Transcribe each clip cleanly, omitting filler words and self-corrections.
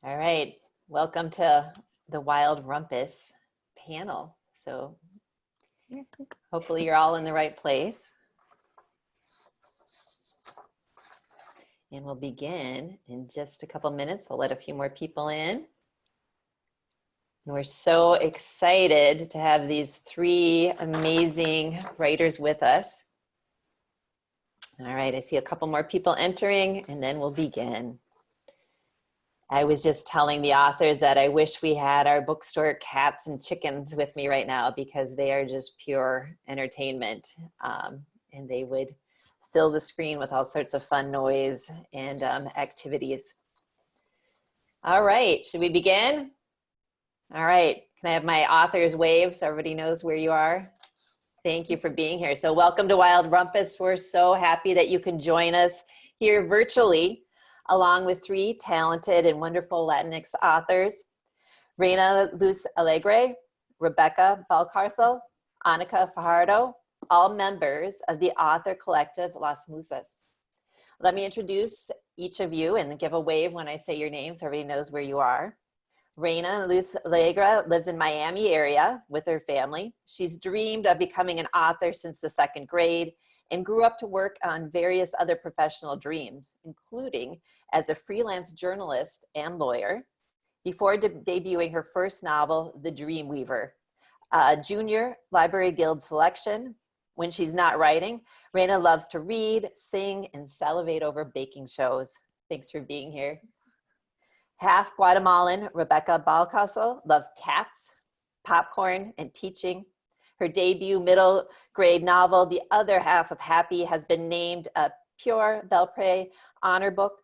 All right, welcome to the Wild Rumpus panel. So hopefully you're all in the right place. And we'll begin in just a couple minutes. I'll let a few more people in. And we're so excited to have these three amazing writers with us. All right, I see a couple more people entering and then we'll begin. I was just telling the authors that I wish we had our bookstore cats and chickens with me right now because they are just pure entertainment. And they would fill the screen with all sorts of fun noise and activities. All right, should we begin? All right, can I have my authors wave so everybody knows where you are? Thank you for being here. So welcome to Wild Rumpus. We're so happy that you can join us here virtually, along with three talented and wonderful Latinx authors, Reina Luz Alegre, Rebecca Balcarcel, Anika Fajardo, all members of the author collective Las Musas. Let me introduce each of you and give a wave when I say your name so everybody knows where you are. Reina Luz Alegre lives in Miami area with her family. She's dreamed of becoming an author since the second grade and grew up to work on various other professional dreams, including as a freelance journalist and lawyer, before debuting her first novel, The Dream Weaver, a Junior Library Guild selection. When she's not writing, Reina loves to read, sing, and salivate over baking shows. Thanks for being here. Half Guatemalan, Rebecca Balcarcel loves cats, popcorn, and teaching. Her debut middle grade novel, The Other Half of Happy, has been named a Pure Belpré Honor Book,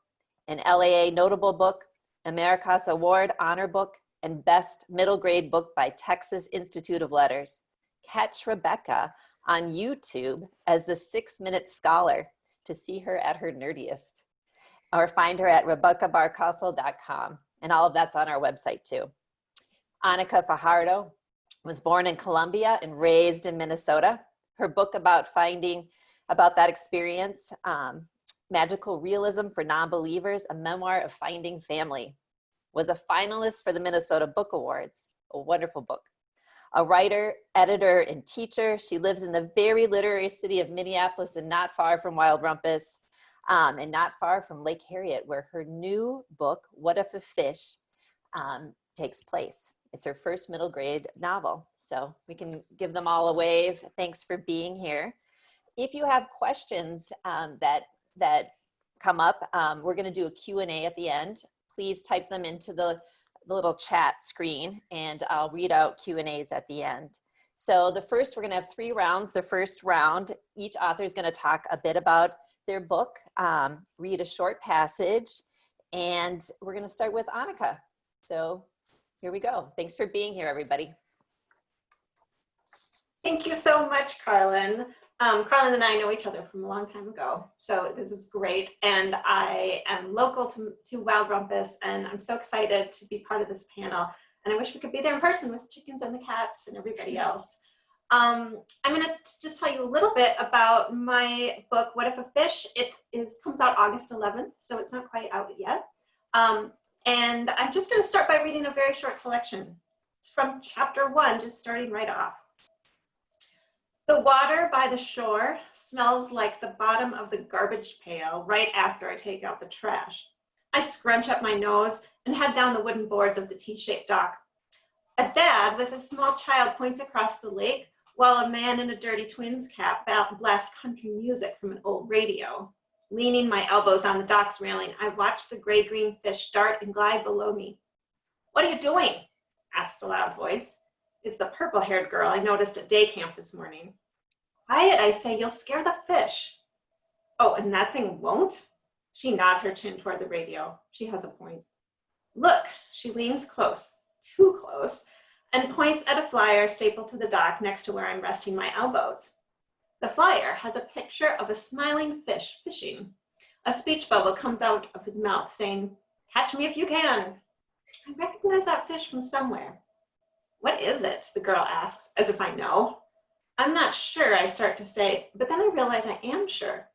an LAA Notable Book, Americas Award Honor Book, and Best Middle Grade Book by Texas Institute of Letters. Catch Rebecca on YouTube as the 6-Minute Scholar to see her at her nerdiest. Or find her at rebeccabalcarcel.com. And all of that's on our website too. Anika Fajardo was born in Colombia and raised in Minnesota. Her book about that experience, Magical Realism for Non-Believers, a memoir of finding family, was a finalist for the Minnesota Book Awards, a wonderful book. A writer, editor, and teacher, she lives in the very literary city of Minneapolis and not far from Wild Rumpus. And not far from Lake Harriet, where her new book, What If a Fish, takes place. It's her first middle grade novel. So we can give them all a wave. Thanks for being here. If you have questions that come up, we're gonna do a Q&A at the end. Please type them into the little chat screen and I'll read out Q&As at the end. So we're gonna have 3 rounds. The first round, each author is gonna talk a bit about their book, read a short passage, and we're going to start with Anika. So here we go. Thanks for being here, everybody. Thank you so much, Karlyn. Karlyn and I know each other from a long time ago, so this is great. And I am local to Wild Rumpus, and I'm so excited to be part of this panel. And I wish we could be there in person with the chickens and the cats and everybody else. I'm going to just tell you a little bit about my book, What If a Fish? It comes out August 11th, so it's not quite out yet. And I'm just going to start by reading a very short selection. It's from chapter 1, just starting right off. The water by the shore smells like the bottom of the garbage pail right after I take out the trash. I scrunch up my nose and head down the wooden boards of the T-shaped dock. A dad with a small child points across the lake, while a man in a dirty twins cap blasts country music from an old radio. Leaning my elbows on the dock's railing, I watch the gray-green fish dart and glide below me. "What are you doing?" asks a loud voice. It's the purple-haired girl I noticed at day camp this morning. "Quiet, I say, you'll scare the fish." "Oh, and that thing won't?" She nods her chin toward the radio. She has a point. "Look," she leans close, too close, and points at a flyer stapled to the dock next to where I'm resting my elbows. The flyer has a picture of a smiling fish fishing. A speech bubble comes out of his mouth saying, "Catch me if you can." I recognize that fish from somewhere. "What is it?" the girl asks, as if I know. I'm not sure, I start to say, but then I realize I am sure.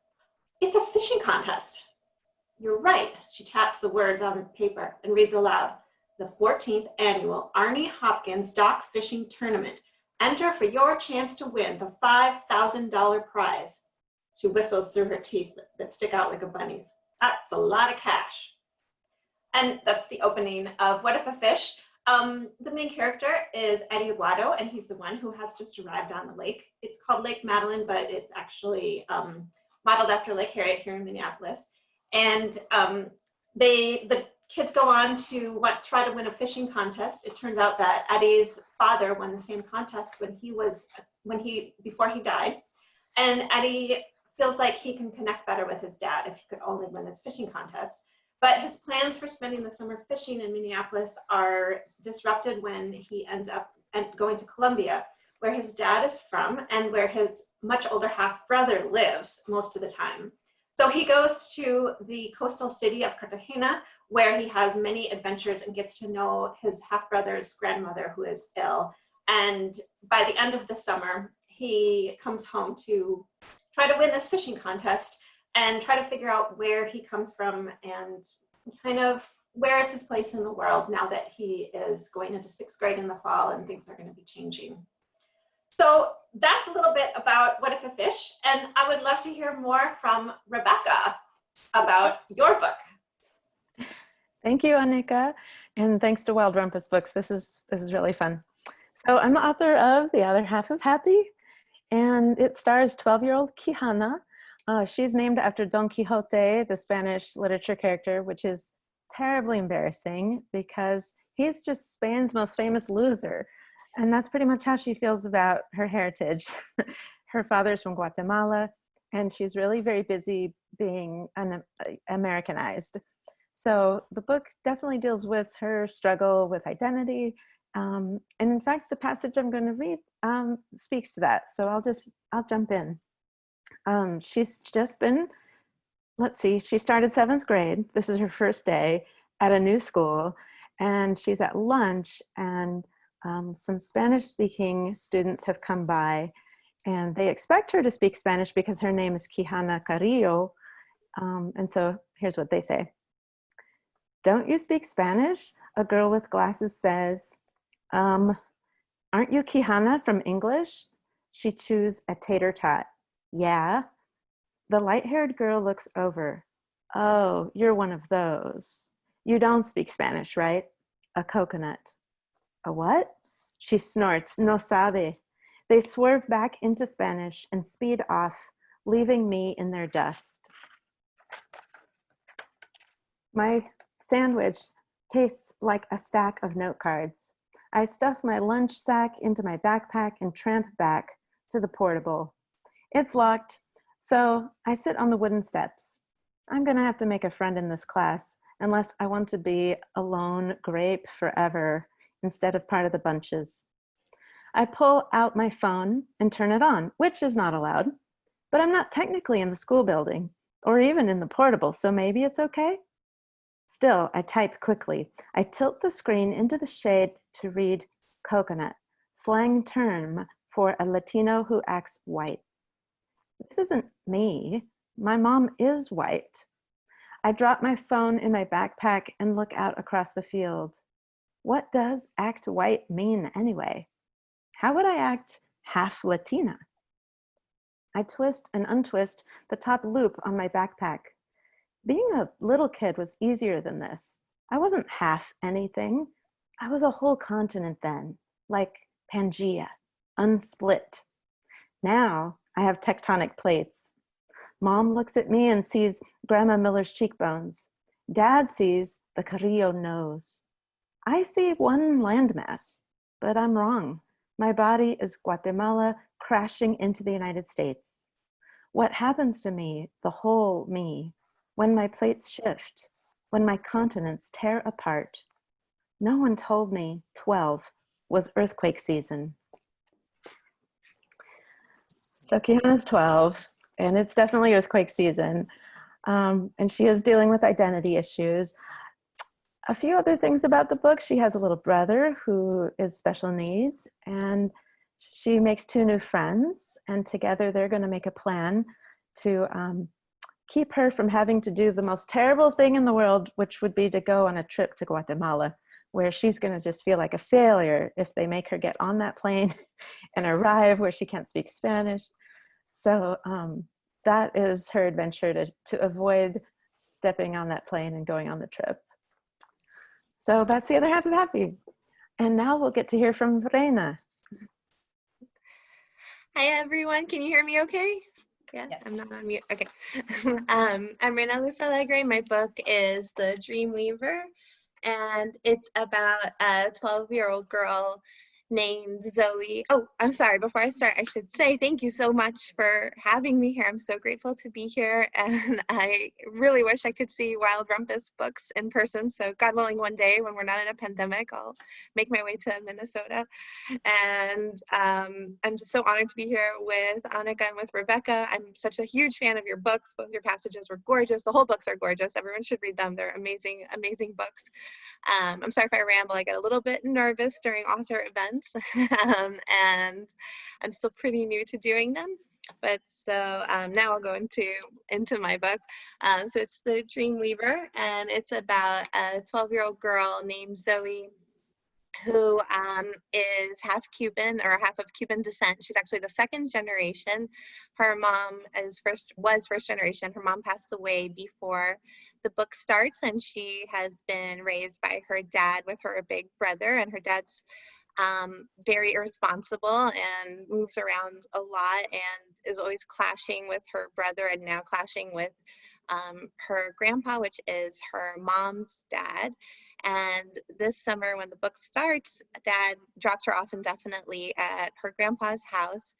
It's a fishing contest. You're right. She taps the words on the paper and reads aloud. The 14th annual Arnie Hopkins Dock Fishing Tournament. Enter for your chance to win the $5,000 prize. She whistles through her teeth that stick out like a bunny's. That's a lot of cash. And that's the opening of What If a Fish? The main character is Eddie Aguado, and he's the one who has just arrived on the lake. It's called Lake Madeline, but it's actually modeled after Lake Harriet here in Minneapolis. And the kids go on to try to win a fishing contest. It turns out that Eddie's father won the same contest before he died. And Eddie feels like he can connect better with his dad if he could only win this fishing contest. But his plans for spending the summer fishing in Minneapolis are disrupted when he ends up going to Colombia, where his dad is from and where his much older half-brother lives most of the time. So he goes to the coastal city of Cartagena, where he has many adventures and gets to know his half-brother's grandmother, who is ill. And by the end of the summer, he comes home to try to win this fishing contest and try to figure out where he comes from and kind of where is his place in the world now that he is going into 6th grade in the fall and things are going to be changing. So that's a little bit about What If a Fish, and I would love to hear more from Rebecca about your book. Thank you, Anika, and thanks to Wild Rumpus Books. This is really fun. So I'm the author of The Other Half of Happy, and it stars 12-year-old Quijana. She's named after Don Quixote, the Spanish literature character, which is terribly embarrassing because he's just Spain's most famous loser. And that's pretty much how she feels about her heritage. Her father's from Guatemala, and she's really very busy being Americanized. So the book definitely deals with her struggle with identity. And in fact, the passage I'm going to read speaks to that. So I'll jump in. She's just been, she started 7th grade. This is her first day at a new school, and she's at lunch, and some Spanish-speaking students have come by, and they expect her to speak Spanish because her name is Quijana Carrillo. And so here's what they say. "Don't you speak Spanish?" A girl with glasses says. "Aren't you Quijana from English?" She chews a tater tot. "Yeah." The light-haired girl looks over. "Oh, you're one of those. You don't speak Spanish, right?" A coconut. "A what?" She snorts. "No sabe." They swerve back into Spanish and speed off, leaving me in their dust. My sandwich tastes like a stack of note cards. I stuff my lunch sack into my backpack and tramp back to the portable. It's locked, so I sit on the wooden steps. I'm gonna have to make a friend in this class unless I want to be a lone grape forever instead of part of the bunches. I pull out my phone and turn it on, which is not allowed, but I'm not technically in the school building or even in the portable, so maybe it's okay. Still, I type quickly. I tilt the screen into the shade to read coconut, slang term for a Latino who acts white. This isn't me. My mom is white. I drop my phone in my backpack and look out across the field. What does act white mean anyway? How would I act half Latina? I twist and untwist the top loop on my backpack. Being a little kid was easier than this. I wasn't half anything. I was a whole continent then, like Pangea, unsplit. Now I have tectonic plates. Mom looks at me and sees Grandma Miller's cheekbones. Dad sees the Carrillo nose. I see one landmass, but I'm wrong. My body is Guatemala crashing into the United States. What happens to me, the whole me, when my plates shift, when my continents tear apart? No one told me 12 was earthquake season. So Quijana's 12, and it's definitely earthquake season. And she is dealing with identity issues. A few other things about the book: she has a little brother who is special needs, and she makes 2 new friends, and together they're going to make a plan to keep her from having to do the most terrible thing in the world, which would be to go on a trip to Guatemala, where she's going to just feel like a failure if they make her get on that plane and arrive where she can't speak Spanish. So that is her adventure, to avoid stepping on that plane and going on the trip. So that's the other half of Happy. And now we'll get to hear from Reina. Hi everyone, can you hear me okay? Yeah, Yes. I'm not on mute. Okay. I'm Reina Luz Alegre. My book is The Dream Weaver, and it's about a 12-year-old girl named Zoey. Oh, I'm sorry. Before I start, I should say thank you so much for having me here. I'm so grateful to be here, and I really wish I could see Wild Rumpus books in person. So God willing, one day when we're not in a pandemic, I'll make my way to Minnesota. And I'm just so honored to be here with Anika and with Rebecca. I'm such a huge fan of your books. Both your passages were gorgeous. The whole books are gorgeous. Everyone should read them. They're amazing, amazing books. I'm sorry if I ramble. I get a little bit nervous during author events, and I'm still pretty new to doing them. But so now I'll go into my book. So it's The Dream Weaver, and it's about a 12-year-old girl named Zoey who is half Cuban or half of Cuban descent. She's actually the second generation. Her mom was first generation. Her mom passed away before the book starts, and she has been raised by her dad with her big brother, and her dad's very irresponsible and moves around a lot and is always clashing with her brother and now clashing with her grandpa, which is her mom's dad. And this summer when the book starts, Dad drops her off indefinitely at her grandpa's house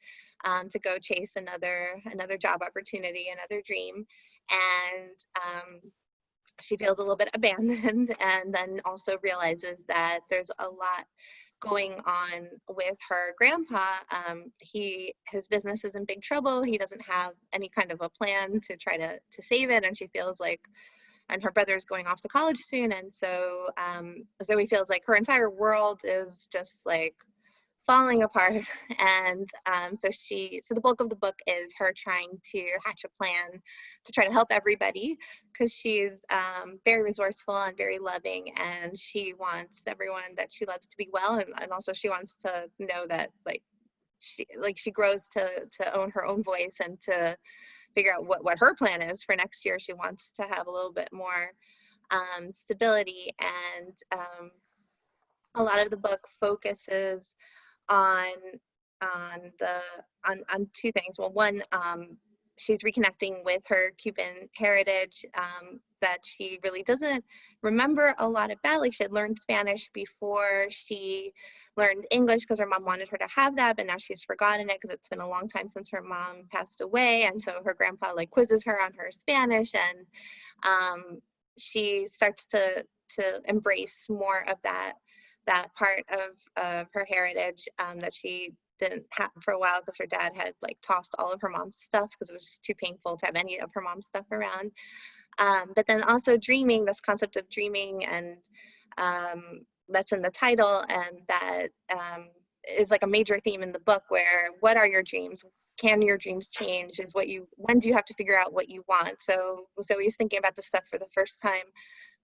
to go chase another job opportunity, another dream. And she feels a little bit abandoned, and then also realizes that there's a lot going on with her grandpa. His business is in big trouble. He doesn't have any kind of a plan to try to save it, and she feels like, and her brother is going off to college soon, and so Zoey feels like her entire world is just like falling apart. And so the bulk of the book is her trying to hatch a plan to try to help everybody, because she's very resourceful and very loving, and she wants everyone that she loves to be well, and also she wants to know that she grows to own her own voice and to figure out what her plan is for next year. She wants to have a little bit more stability, and a lot of the book focuses on two things. Well, one, she's reconnecting with her Cuban heritage that she really doesn't remember a lot about. Like, she had learned Spanish before she learned English because her mom wanted her to have that, but now she's forgotten it because it's been a long time since her mom passed away. And so her grandpa like quizzes her on her Spanish, and she starts to embrace more of that part of her heritage that she didn't have for a while, because her dad had like tossed all of her mom's stuff because it was just too painful to have any of her mom's stuff around. But then also dreaming, this concept of dreaming, and that's in the title, and that is like a major theme in the book, where what are your dreams? Can your dreams change? When do you have to figure out what you want? So Zoe's thinking about this stuff for the first time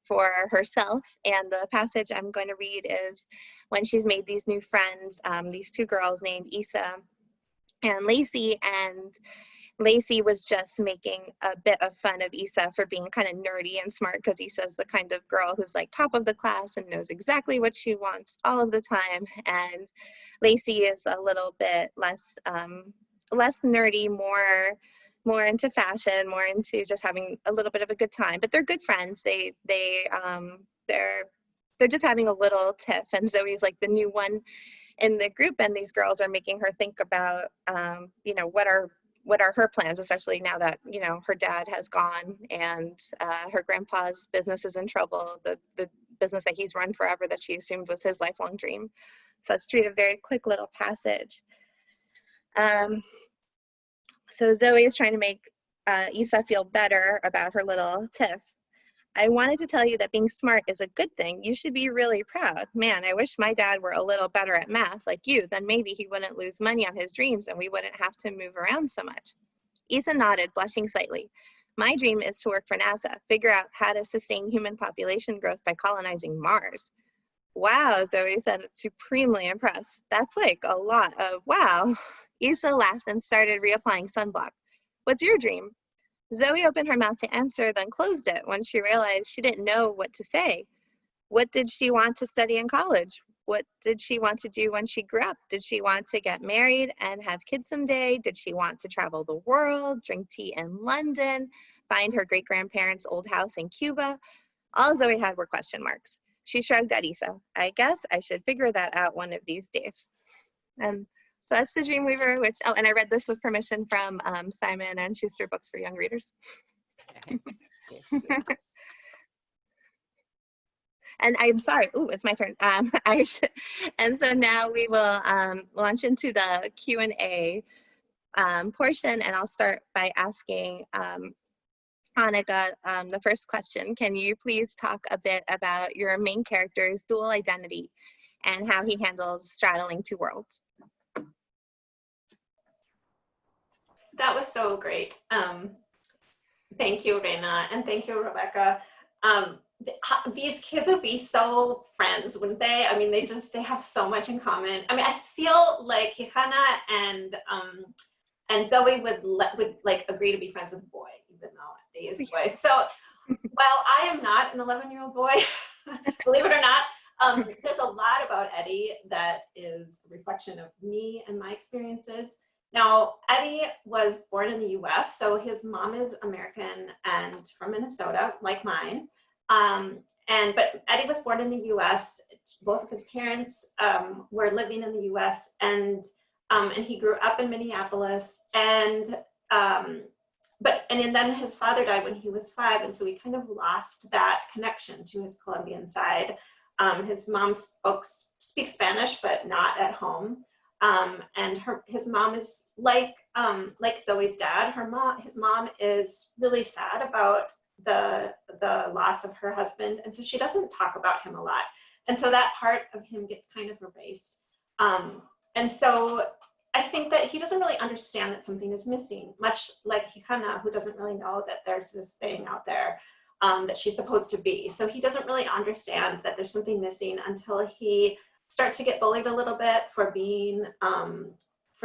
for herself, and the passage I'm going to read is when she's made these new friends, these two girls named Isa and Lacey, and Lacey was just making a bit of fun of Isa for being kind of nerdy and smart, because Isa's the kind of girl who's like top of the class and knows exactly what she wants all of the time, and Lacey is a little bit less nerdy, more into fashion, more into just having a little bit of a good time. But they're good friends. They're just having a little tiff, and Zoe's like the new one in the group, and these girls are making her think about what are her plans, especially now that her dad has gone and her grandpa's business is in trouble, the business that he's run forever that she assumed was his lifelong dream. So let's read a very quick little passage. So Zoey is trying to make Isa feel better about her little tiff. I wanted to tell you that being smart is a good thing. You should be really proud. Man, I wish my dad were a little better at math like you. Then maybe he wouldn't lose money on his dreams and we wouldn't have to move around so much. Isa nodded, blushing slightly. My dream is to work for NASA, figure out how to sustain human population growth by colonizing Mars. Wow, Zoe said, supremely impressed. That's like a lot of wow. Issa laughed and started reapplying sunblock. What's your dream? Zoe opened her mouth to answer, then closed it when she realized she didn't know what to say. What did she want to study in college? What did she want to do when she grew up? Did she want to get married and have kids someday? Did she want to travel the world, drink tea in London, find her great-grandparents' old house in Cuba? All Zoe had were question marks. She shrugged at Issa. I guess I should figure that out one of these days. And so that's the Dreamweaver, which, oh, and I read this with permission from Simon and Schuster Books for Young Readers. And I'm sorry, ooh, it's my turn. And so now we will launch into the Q&A portion, and I'll start by asking Anika the first question. Can you please talk a bit about your main character's dual identity and how he handles straddling two worlds? That was so great. Thank you, Reina, and thank you, Rebecca. These kids would be so friends, wouldn't they? I mean, they have so much in common. I mean, I feel like Quijana and Zoe would like agree to be friends with a boy, even though he is a boy. So while I am not an 11-year-old boy, believe it or not, there's a lot about Eddie that is a reflection of me and my experiences. Now, Eddie was born in the US, so his mom is American and from Minnesota, like mine. But Eddie was born in the US. Both of his parents were living in the US, and he grew up in Minneapolis. And then his father died when he was 5, and so he kind of lost that connection to his Colombian side. His mom speaks Spanish, but not at home. And his mom is like Zoe's dad. His mom is really sad about the loss of her husband, and so she doesn't talk about him a lot. And so that part of him gets kind of erased. And so I think that he doesn't really understand that something is missing, much like Quijana, who doesn't really know that there's this thing out there that she's supposed to be. So he doesn't really understand that there's something missing until he starts to get bullied a little bit for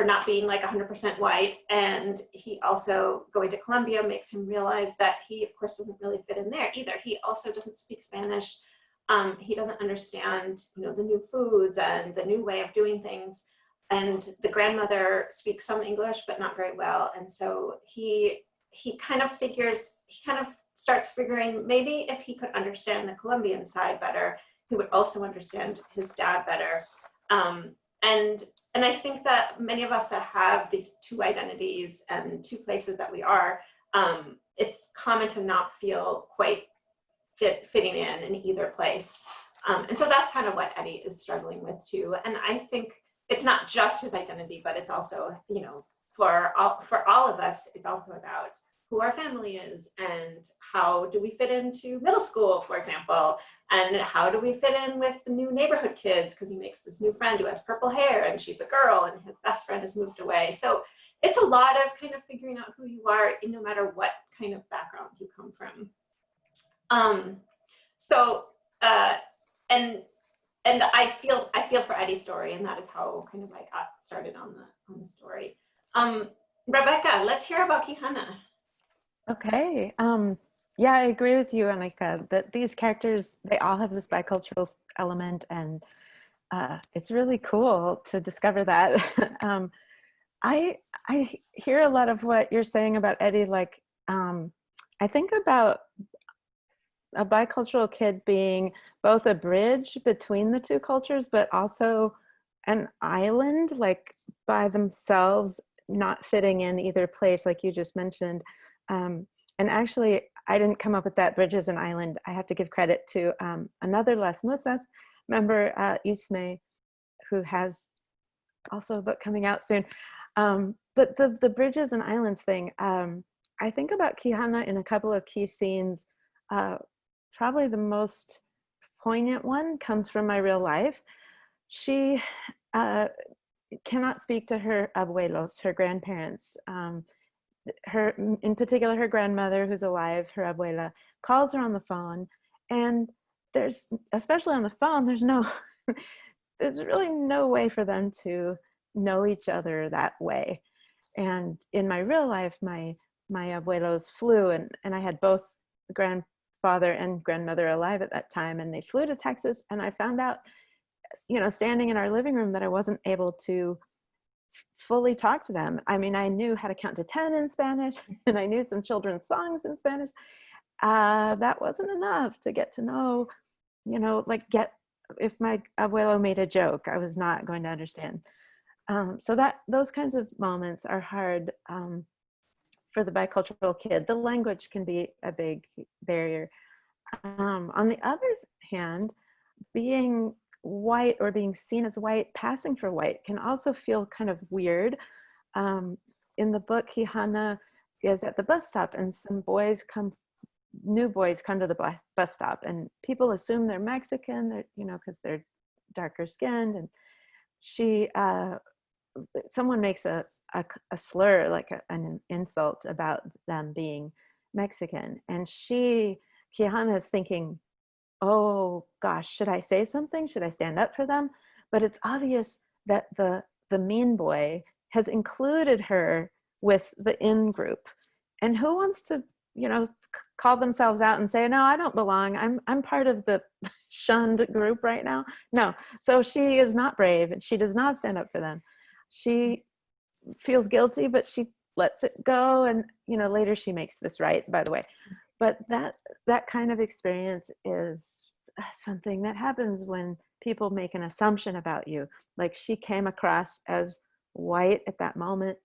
not being like 100% white. And he also, going to Colombia, makes him realize that he, of course, doesn't really fit in there either. He also doesn't speak Spanish. He doesn't understand, the new foods and the new way of doing things. And the grandmother speaks some English, but not very well. And so he kind of starts figuring maybe if he could understand the Colombian side better, he would also understand his dad better. And I think that many of us that have these two identities and two places that we are, it's common to not feel quite fitting in either place. And so that's kind of what Eddie is struggling with too. And I think it's not just his identity, but it's also, for all of us, it's also about who our family is and how do we fit into middle school, for example, and how do we fit in with the new neighborhood kids, because he makes this new friend who has purple hair and she's a girl and his best friend has moved away. So it's a lot of kind of figuring out who you are no matter what kind of background you come from. And I feel for Eddie's story, and that is how kind of I got started on the story. Rebecca, let's hear about Quijana. Okay. Yeah, I agree with you, Anika, that these characters, they all have this bicultural element, and it's really cool to discover that. I hear a lot of what you're saying about Eddie. Like, I think about a bicultural kid being both a bridge between the two cultures, but also an island, like by themselves, not fitting in either place, like you just mentioned. And actually, I didn't come up with that bridge as an island. I have to give credit to another Las Musas member, Isme, who has also a book coming out soon. But the bridges and islands thing, I think about Quijana in a couple of key scenes. Probably the most poignant one comes from my real life. She cannot speak to her abuelos, her grandparents. her, in particular, her grandmother, who's alive, her abuela, calls her on the phone, and there's, especially on the phone, there's really no way for them to know each other that way. And in my real life, my abuelos flew, and I had both grandfather and grandmother alive at that time, and they flew to Texas, and I found out, standing in our living room, that I wasn't able to fully talk to them. I mean, I knew how to count to 10 in Spanish, and I knew some children's songs in Spanish. That wasn't enough to get to know, if my abuelo made a joke, I was not going to understand. So those kinds of moments are hard for the bicultural kid. The language can be a big barrier. On the other hand, being white or being seen as white, passing for white, can also feel kind of weird. In the book, Quijana is at the bus stop, and some new boys come to the bus stop, and people assume they're Mexican, because they're darker skinned, and someone makes a slur, like an insult about them being Mexican, and Quijana is thinking, oh gosh, should I say something? Should I stand up for them? But it's obvious that the mean boy has included her with the in group, and who wants to call themselves out and say, no, I don't belong, I'm part of the shunned group right now? No. So she is not brave, and she does not stand up for them. She feels guilty, but she lets it go, and later she makes this right, by the way. But that kind of experience is something that happens when people make an assumption about you, like she came across as white at that moment.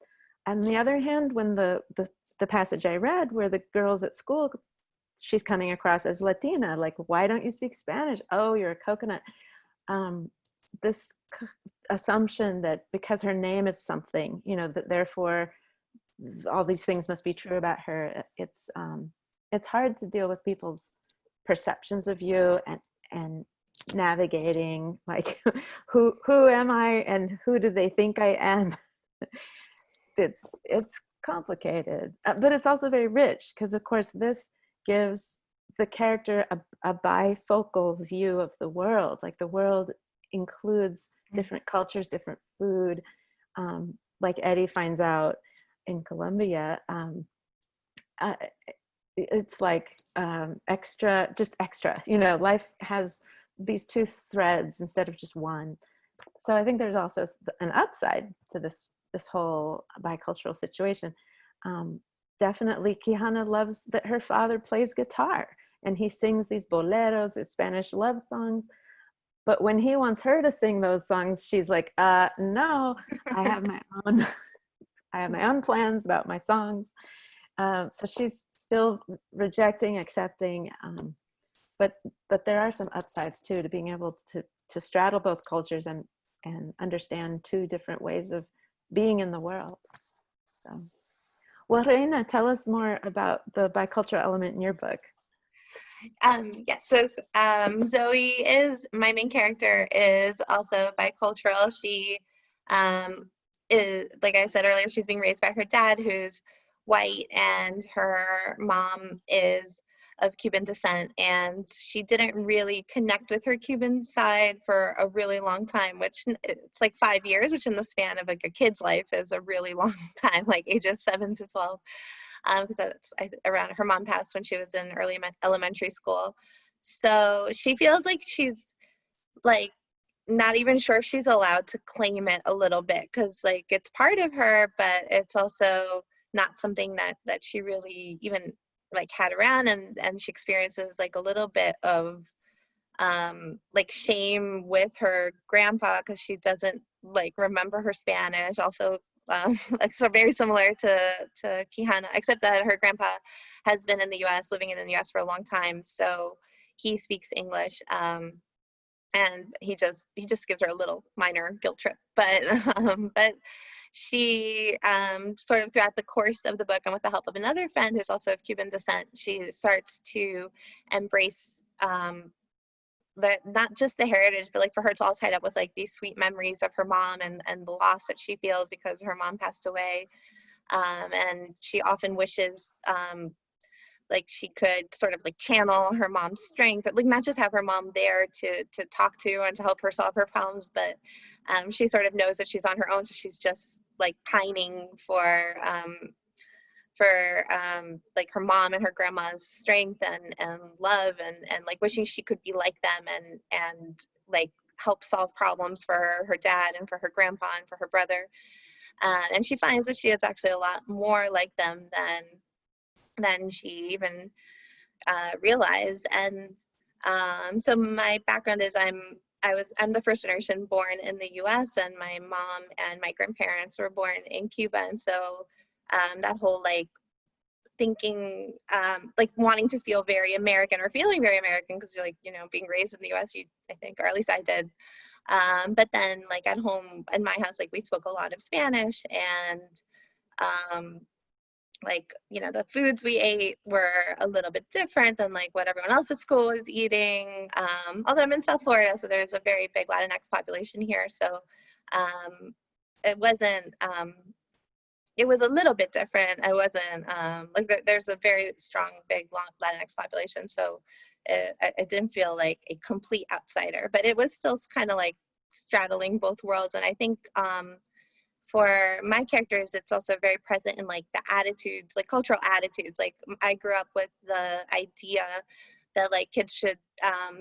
On the other hand, when the passage I read, where the girls at school, she's coming across as Latina, like, why don't you speak Spanish? Oh, you're a coconut. This assumption that because her name is something, that therefore all these things must be true about her. It's hard to deal with people's perceptions of you, and navigating, like, who am I and who do they think I am? It's complicated, but it's also very rich, because of course this gives the character a bifocal view of the world. Like, the world includes different cultures, different food. Like Eddie finds out in Colombia, it's like extra. Life has these two threads instead of just one. So I think there's also an upside to this whole bicultural situation. Definitely, Quijana loves that her father plays guitar, and he sings these boleros, these Spanish love songs. But when he wants her to sing those songs, she's like, no, I have my own plans about my songs. So she's still rejecting, accepting, but there are some upsides too, to being able to straddle both cultures and understand two different ways of being in the world. So, well, Reina, tell us more about the bicultural element in your book. So Zoey is, my main character, is also bicultural. She is, like I said earlier, she's being raised by her dad, who's white, and her mom is of Cuban descent, and she didn't really connect with her Cuban side for a really long time, which it's like 5 years, which in the span of like a kid's life is a really long time, like ages 7 to 12. Because that's around, her mom passed when she was in early elementary school. So she feels like she's like not even sure if she's allowed to claim it a little bit, because like it's part of her, but it's also not something that she really even like had around, and she experiences like a little bit of like shame with her grandpa, because she doesn't like remember her Spanish. Also, like, so very similar to Quijana, except that her grandpa has been in the U.S., living in the U.S. for a long time, so he speaks English, and he just gives her a little minor guilt trip. But she sort of throughout the course of the book, and with the help of another friend who's also of Cuban descent, she starts to embrace that, not just the heritage, but like for her it's all tied up with like these sweet memories of her mom and the loss that she feels because her mom passed away. And she often wishes like she could sort of like channel her mom's strength, like not just have her mom there to talk to and to help her solve her problems, but she sort of knows that she's on her own, so she's just like pining for like her mom and her grandma's strength and love, and like wishing she could be like them and like help solve problems for her dad and for her grandpa and for her brother. And she finds that she is actually a lot more like them than she even realized. And so my background is I'm the first generation born in the U.S., and my mom and my grandparents were born in Cuba, and so that whole like thinking like wanting to feel very American or feeling very American because you're like, you know, being raised in the US, I think, or at least I did. But then like at home in my house, like we spoke a lot of Spanish, and like, you know, the foods we ate were a little bit different than like what everyone else at school is eating. Although I'm in South Florida, so there's a very big Latinx population here. So it wasn't, it was a little bit different. I wasn't like there's a very strong, big Latinx population, so I didn't feel like a complete outsider, but it was still kind of like straddling both worlds. And I think for my characters, it's also very present in like the attitudes, like cultural attitudes. Like I grew up with the idea that like kids should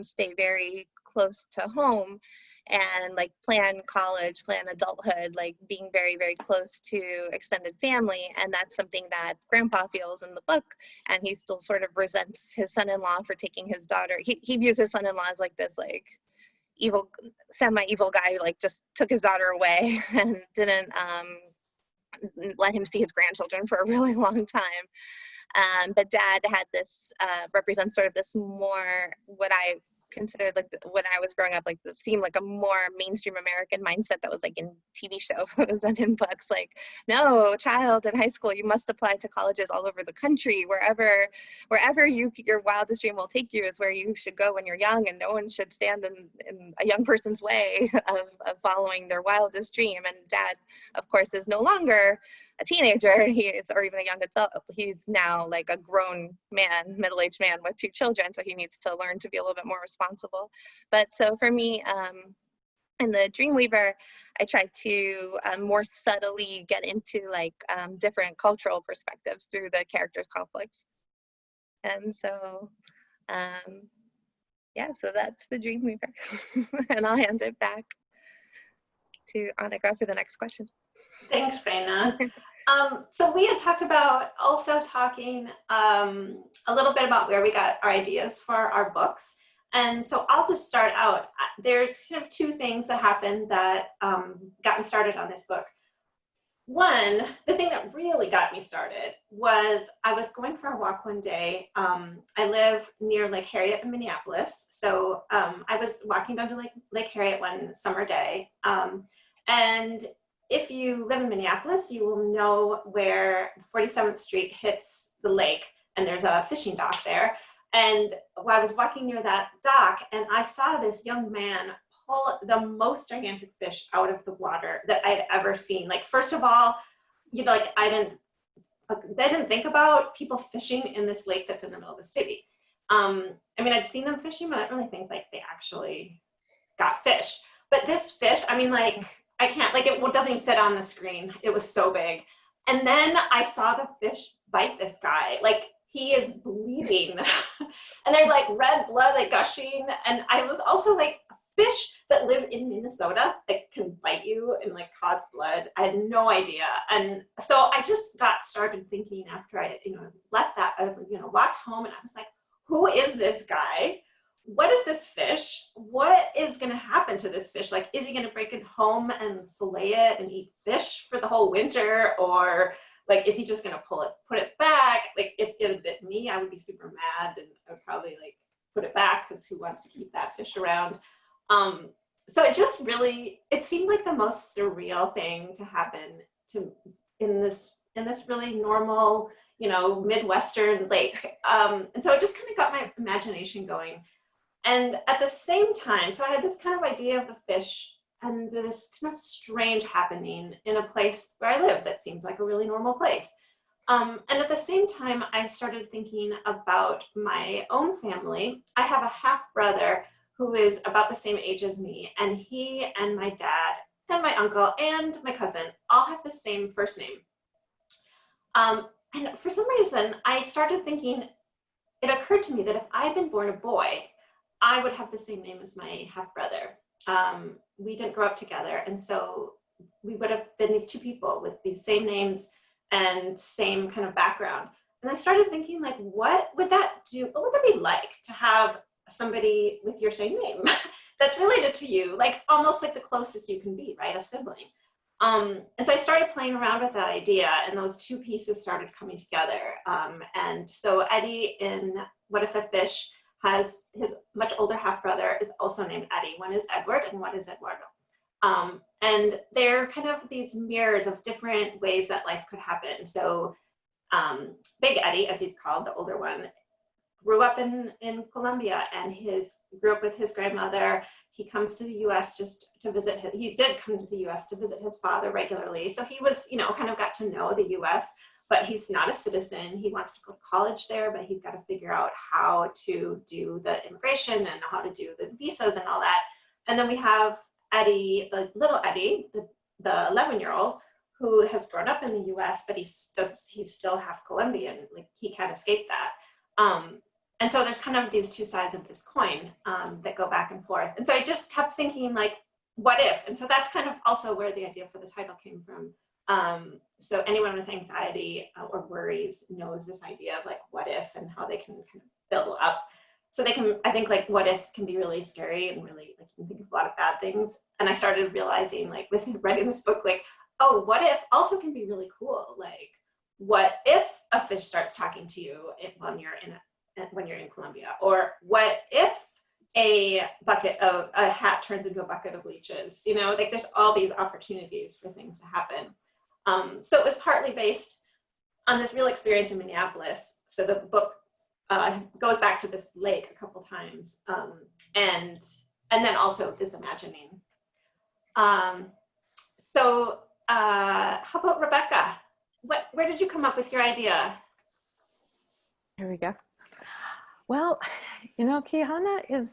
stay very close to home and like plan college, plan adulthood, like being very, very close to extended family. And that's something that Grandpa feels in the book. And he still sort of resents his son-in-law for taking his daughter. He views his son-in-law as like this like evil, semi-evil guy who like just took his daughter away and didn't let him see his grandchildren for a really long time. But Dad had this, represents sort of this more, what I considered like when I was growing up, like this seemed like a more mainstream American mindset that was like in TV shows and in books. Like, no, child, in high school, you must apply to colleges all over the country. Wherever your wildest dream will take you is where you should go when you're young, and no one should stand in a young person's way of following their wildest dream. And Dad, of course, is no longer a teenager, or even a young adult. He's now like a grown man, middle-aged man with 2 children, so he needs to learn to be a little bit more responsible. But so for me, in the Dreamweaver, I tried to more subtly get into like different cultural perspectives through the characters' conflicts. And so yeah, so that's the Dreamweaver. And I'll hand it back to Anika for the next question. Thanks, Reina. So we had talked about also talking a little bit about where we got our ideas for our books. And so I'll just start out. There's kind of 2 things that happened that got me started on this book. One, the thing that really got me started was I was going for a walk one day. I live near Lake Harriet in Minneapolis. So I was walking down to Lake Harriet one summer day. And if you live in Minneapolis, you will know where 47th Street hits the lake, and there's a fishing dock there. And I was walking near that dock, and I saw this young man pull the most gigantic fish out of the water that I'd ever seen. Like, first of all, you know, like I didn't think about people fishing in this lake that's in the middle of the city. I mean, I'd seen them fishing, but I didn't really think like they actually got fish. But this fish, I mean, like, I can't, like, it doesn't even fit on the screen. It was so big. And then I saw the fish bite this guy. Like, he is bleeding. And there's like red blood, like gushing. And I was also like, fish that live in Minnesota that can bite you and like cause blood. I had no idea. And so I just got started thinking after I, left that, I, walked home, and I was like, who is this guy? What is this fish? What is going to happen to this fish? Like, is he going to break it home and fillet it and eat fish for the whole winter? Or like, is he just going to put it back? Like, if it had bit me, I would be super mad, and I would probably like put it back, because who wants to keep that fish around? So it just really, it seemed like the most surreal thing to happen in this really normal, Midwestern lake. And so it just kind of got my imagination going. And at the same time, so I had this kind of idea of the fish, and this kind of strange happening in a place where I live that seems like a really normal place. And at the same time, I started thinking about my own family. I have a half brother who is about the same age as me, and he and my dad and my uncle and my cousin all have the same first name. And for some reason, I started thinking, it occurred to me that if I had been born a boy, I would have the same name as my half brother. We didn't grow up together, and so we would have been these two people with these same names and same kind of background. And I started thinking, like, what would that do? What would that be like to have somebody with your same name that's related to you, like almost like the closest you can be, right? A sibling. And so I started playing around with that idea, and those two pieces started coming together. And so Eddie in What If a Fish has his much older half brother is also named Eddie. One is Edward and one is Eduardo. And they're kind of these mirrors of different ways that life could happen. So Big Eddie, as he's called, the older one, grew up in Colombia, and grew up with his grandmother. He comes to the US just to visit he did come to the US to visit his father regularly. So he was, kind of got to know the US, but he's not a citizen. He wants to go to college there, but he's got to figure out how to do the immigration and how to do the visas and all that. And then we have Eddie, the little Eddie, the 11-year-old, who has grown up in the US, but he's still half Colombian. Like, he can't escape that. And so there's kind of these two sides of this coin that go back and forth. And so I just kept thinking, like, what if? And so that's kind of also where the idea for the title came from. So anyone with anxiety or worries knows this idea of, like, what if, and how they can kind of fill up. So I think, like, what ifs can be really scary and really, like, you can think of a lot of bad things. And I started realizing, like, with writing this book, like, oh, what if also can be really cool. Like, what if a fish starts talking to you when you're in Colombia? Or what if a hat turns into a bucket of leeches? Like, there's all these opportunities for things to happen. So it was partly based on this real experience in Minneapolis. So the book goes back to this lake a couple times, and then also this imagining. So how about Rebecca? Where did you come up with your idea? Here we go. Well, Quijana is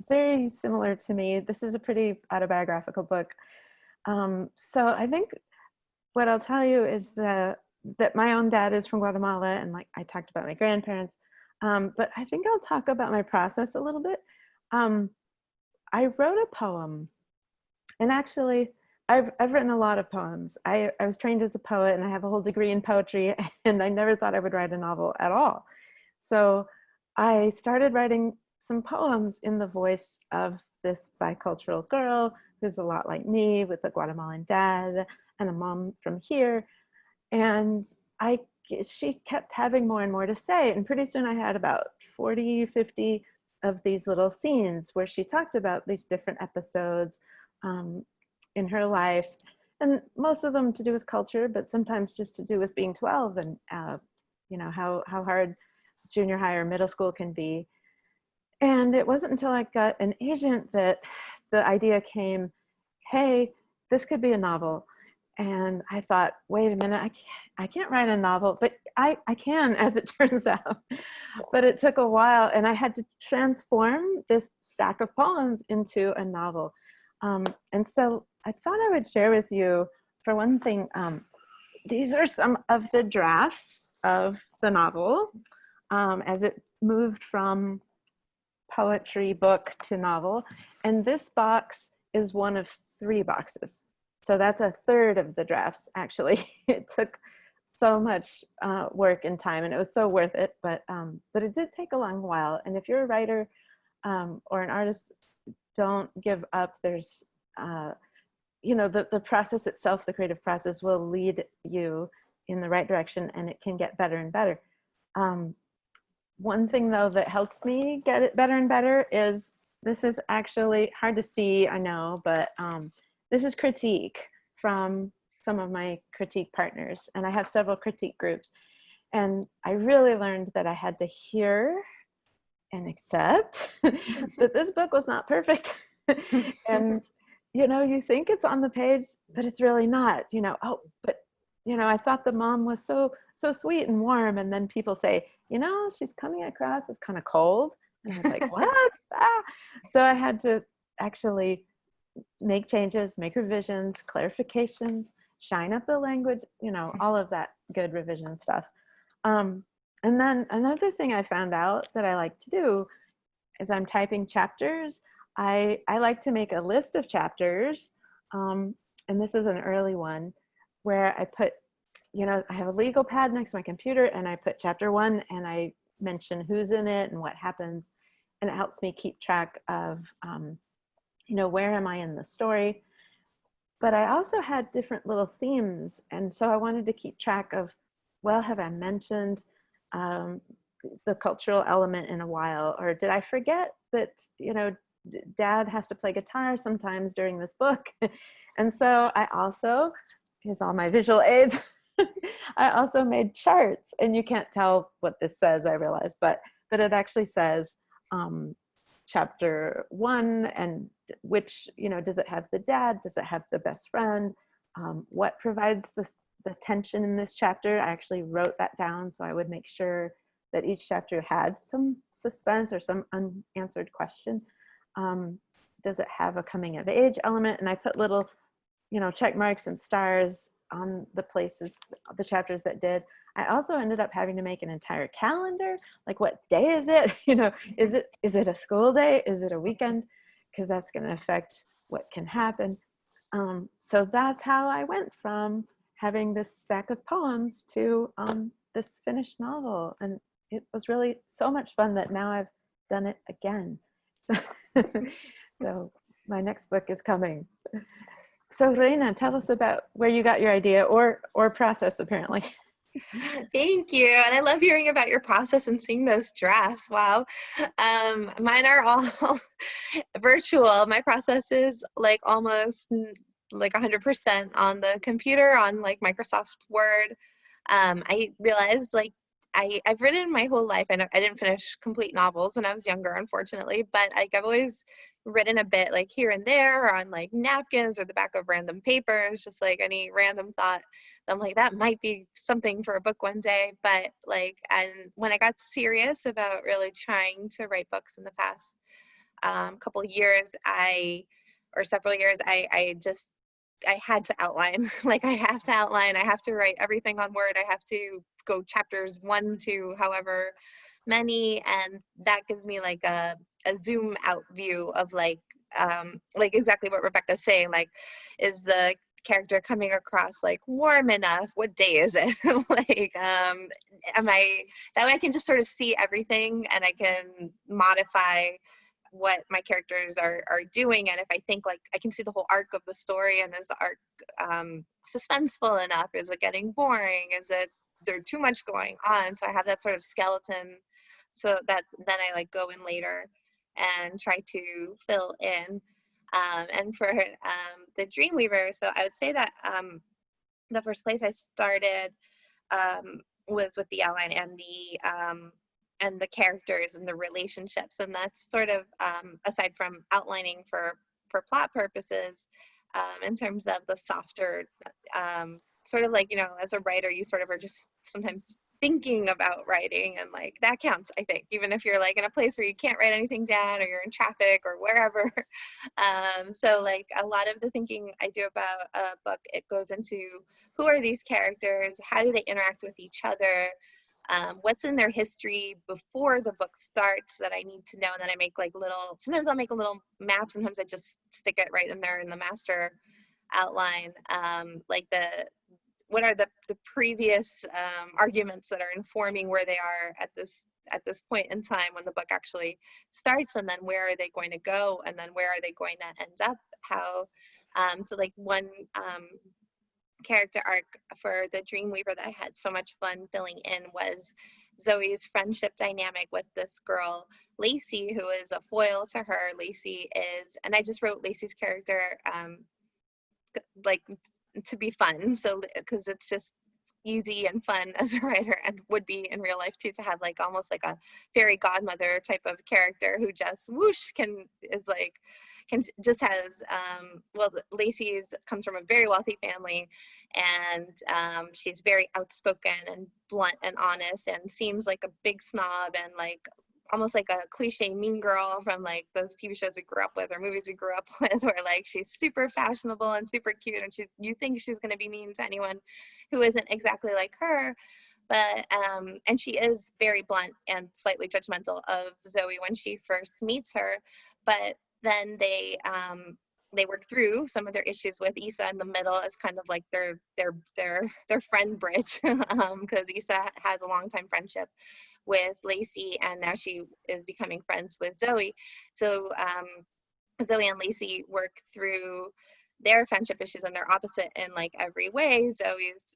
very similar to me. This is a pretty autobiographical book. So I think what I'll tell you is that my own dad is from Guatemala, and, like, I talked about my grandparents, but I think I'll talk about my process a little bit. I wrote a poem, and actually I've written a lot of poems. I was trained as a poet, and I have a whole degree in poetry, and I never thought I would write a novel at all. So I started writing some poems in the voice of this bicultural girl who's a lot like me, with a Guatemalan dad and a mom from here. And she kept having more and more to say. And pretty soon I had about 40, 50 of these little scenes where she talked about these different episodes in her life. And most of them to do with culture, but sometimes just to do with being 12 and how hard junior high or middle school can be. And it wasn't until I got an agent that the idea came, hey, this could be a novel. And I thought, wait a minute, I can't write a novel, but I can, as it turns out. But it took a while, and I had to transform this stack of poems into a novel. And so I thought I would share with you, for one thing, these are some of the drafts of the novel as it moved from poetry book to novel. And this box is one of 3 boxes. So that's a third of the drafts, actually. It took so much work and time, and it was so worth it, but it did take a long while. And if you're a writer or an artist, don't give up. There's, the process itself, the creative process, will lead you in the right direction, and it can get better and better. One thing, though, that helps me get it better and better is, this is actually hard to see, I know, but this is critique from some of my critique partners, and I have several critique groups. And I really learned that I had to hear and accept that this book was not perfect. And, you think it's on the page, but it's really not, oh, but I thought the mom was so sweet and warm, and then people say, she's coming across as kind of cold, and I was like, what? So I had to actually make changes, make revisions, clarifications, shine up the language, all of that good revision stuff. And then another thing I found out that I like to do is I'm typing chapters. I like to make a list of chapters, and this is an early one where I put, I have a legal pad next to my computer, and I put chapter 1, and I mention who's in it and what happens, and it helps me keep track of, where am I in the story. But I also had different little themes, and so I wanted to keep track of, well, have I mentioned the cultural element in a while, or did I forget that dad has to play guitar sometimes during this book? And so I also, here's all my visual aids. I also made charts, and you can't tell what this says, I realize, but it actually says chapter 1, and which, does it have the dad, does it have the best friend, what provides the tension in this chapter. I actually wrote that down so I would make sure that each chapter had some suspense or some unanswered question. Does it have a coming of age element? And I put little, check marks and stars on the places, the chapters that did. I also ended up having to make an entire calendar, like what day is it? Is it a school day? Is it a weekend? Because that's going to affect what can happen. So that's how I went from having this stack of poems to this finished novel. And it was really so much fun that now I've done it again. So my next book is coming. So Reina, tell us about where you got your idea or process, apparently. Thank you. And I love hearing about your process and seeing those drafts. Wow. Mine are all virtual. My process is like almost like 100% on the computer, on like Microsoft Word. I realized like I've written my whole life, and I didn't finish complete novels when I was younger, unfortunately, but like I've always written a bit like here and there, or on like napkins or the back of random papers, just like any random thought. I'm like, that might be something for a book one day. But like, and when I got serious about really trying to write books in the past couple of years, several years, I had to outline. Like I have to outline, I have to write everything on Word, I have to go chapters 1 to however many, and that gives me like a zoom out view of like exactly what Rebecca's saying, like, is the character coming across like warm enough? What day is it? Like, am I, that way I can just sort of see everything, and I can modify what my characters are doing. And if I think like I can see the whole arc of the story, and is the arc suspenseful enough? Is it getting boring? Is it there too much going on? So I have that sort of skeleton, so that then I like go in later and try to fill in. And for the Dreamweaver, so I would say that the first place I started was with the outline and the characters and the relationships, and that's sort of aside from outlining for plot purposes, in terms of the softer sort of like, as a writer, you sort of are just sometimes thinking about writing, and like that counts, I think, even if you're like in a place where you can't write anything down, or you're in traffic or wherever. So like a lot of the thinking I do about a book, it goes into who are these characters, how do they interact with each other, what's in their history before the book starts that I need to know. And then I make like sometimes I'll make a little map, sometimes I just stick it right in there in the master outline, like what are the previous arguments that are informing where they are at this point in time when the book actually starts, and then where are they going to go, and then where are they going to end up, how, so like one character arc for the Dreamweaver that I had so much fun filling in was Zoey's friendship dynamic with this girl, Lacey, who is a foil to her. Lacey is, and I just wrote Lacey's character like to be fun, so because it's just easy and fun as a writer, and would be in real life too, to have like almost like a fairy godmother type of character who just whoosh can just has well, Lacey's comes from a very wealthy family, and she's very outspoken and blunt and honest, and seems like a big snob and like almost like a cliche mean girl from like those TV shows we grew up with or movies we grew up with, where like she's super fashionable and super cute, and you think she's going to be mean to anyone who isn't exactly like her. But and she is very blunt and slightly judgmental of Zoey when she first meets her, but then they work through some of their issues with Issa in the middle as kind of like their friend bridge, because Issa has a long time friendship with Lacey, and now she is becoming friends with Zoey. So Zoey and Lacey work through their friendship issues, and they're opposite in like every way. Zoey's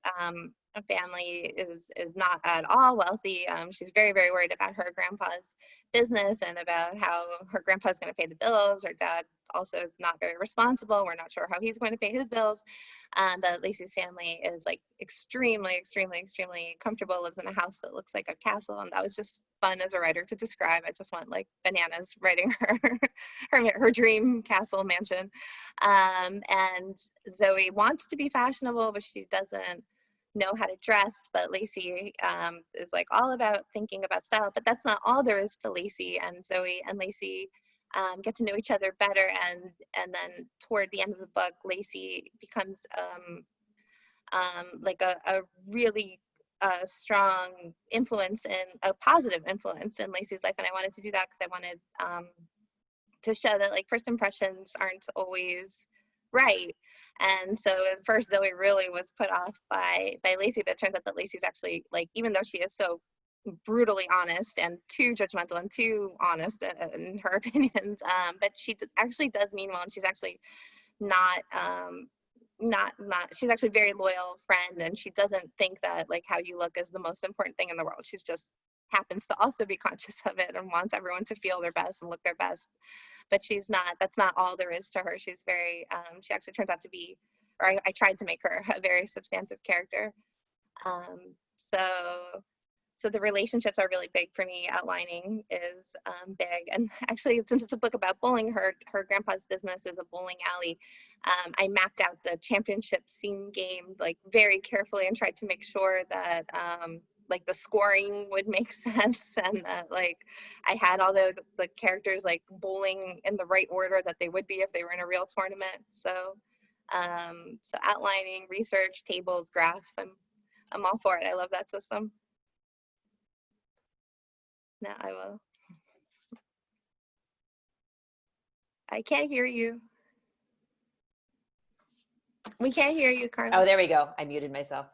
family is not at all wealthy. She's very, very worried about her grandpa's business and about how her grandpa's going to pay the bills. Her dad also is not very responsible. We're not sure how he's going to pay his bills. But Lacey's family is like extremely, extremely, extremely comfortable, lives in a house that looks like a castle. And that was just fun as a writer to describe. I just went like bananas writing her dream castle mansion. And Zoey wants to be fashionable, but she doesn't know how to dress. But Lacey is like all about thinking about style, but that's not all there is to Lacey. And Zoey and Lacey get to know each other better, and then toward the end of the book, Lacey becomes like a really strong influence, and a positive influence in Lacey's life. And I wanted to do that because I wanted to show that like first impressions aren't always right. And so at first Zoey really was put off by Lacey, but it turns out that Lacey's actually, like, even though she is so brutally honest and too judgmental and too honest in her opinions, but she actually does mean well, and she's actually not she's actually a very loyal friend, and she doesn't think that like how you look is the most important thing in the world. She's just happens to also be conscious of it and wants everyone to feel their best and look their best, but that's not all there is to her. She's very she actually turns out to be, or I tried to make her a very substantive character. So the relationships are really big for me. Outlining is big. And actually, since it's a book about bowling, her grandpa's business is a bowling alley. I mapped out the championship scene game like very carefully and tried to make sure that like the scoring would make sense, and that like I had all the characters like bowling in the right order that they would be if they were in a real tournament. So so outlining, research, tables, graphs, I'm all for it. I love that system. Now I will. I can't hear you. We can't hear you, Karlyn. Oh, there we go. I muted myself.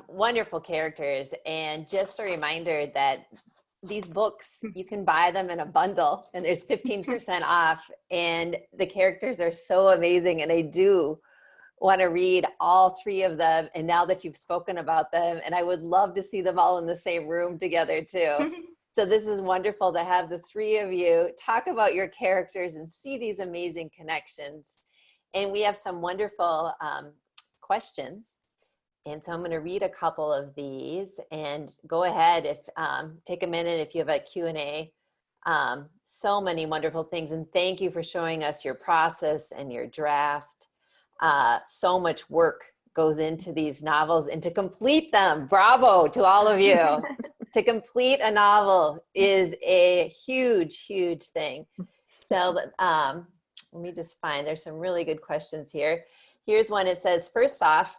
Wonderful characters. And just a reminder that these books, you can buy them in a bundle and there's 15% off. And the characters are so amazing. And I do want to read all three of them. And now that you've spoken about them, and I would love to see them all in the same room together too. So this is wonderful to have the three of you talk about your characters and see these amazing connections. And we have some wonderful questions. And so I'm going to read a couple of these, and go ahead if take a minute if you have a Q&A. So many wonderful things. And thank you for showing us your process and your draft. So much work goes into these novels, and to complete them, bravo to all of you. To complete a novel is a huge, huge thing. So let me just find, there's some really good questions here. Here's one. It says, first off,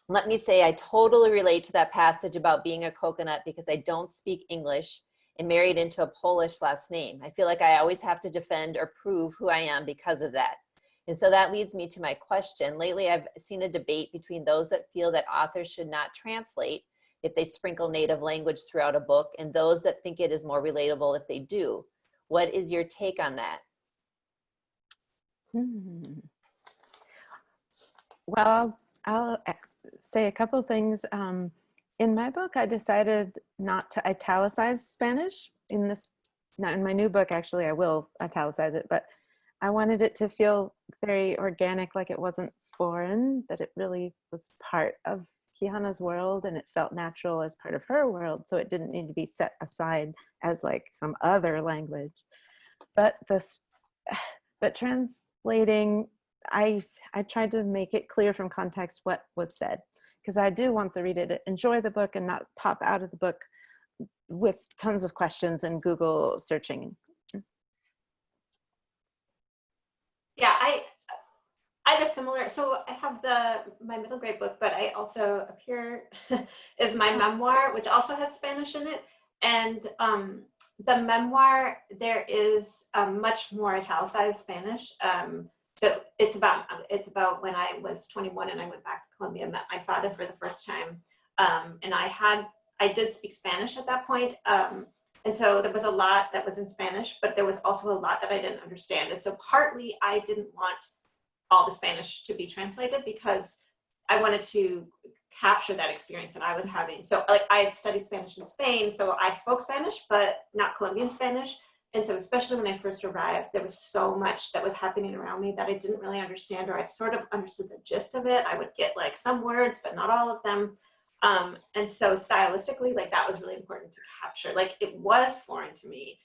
let me say I totally relate to that passage about being a coconut because I don't speak English and married into a Polish last name. I feel like I always have to defend or prove who I am because of that. And so that leads me to my question. Lately, I've seen a debate between those that feel that authors should not translate if they sprinkle native language throughout a book, and those that think it is more relatable if they do. What is your take on that? Well, I'll say a couple of things. In my book, I decided not to italicize Spanish. Now in my new book, actually, I will italicize it, but I wanted it to feel very organic, like it wasn't foreign, that it really was part of Quijana's world, and it felt natural as part of her world, so it didn't need to be set aside as like some other language. But but translating, I tried to make it clear from context what was said, because I do want the reader to enjoy the book and not pop out of the book with tons of questions and Google searching. Yeah, I have a similar, so I have my middle grade book, but I also appear is my memoir, which also has Spanish in it. And the memoir, there is much more italicized Spanish. So it's about when I was 21 and I went back to Colombia and met my father for the first time. And I did speak Spanish at that point. And so there was a lot that was in Spanish, but there was also a lot that I didn't understand. And so partly I didn't want all the Spanish to be translated because I wanted to capture that experience that I was having. So like I had studied Spanish in Spain, so I spoke Spanish, but not Colombian Spanish. And so especially when I first arrived, there was so much that was happening around me that I didn't really understand, or I sort of understood the gist of it. I would get like some words, but not all of them. And so stylistically, like that was really important to capture. Like it was foreign to me.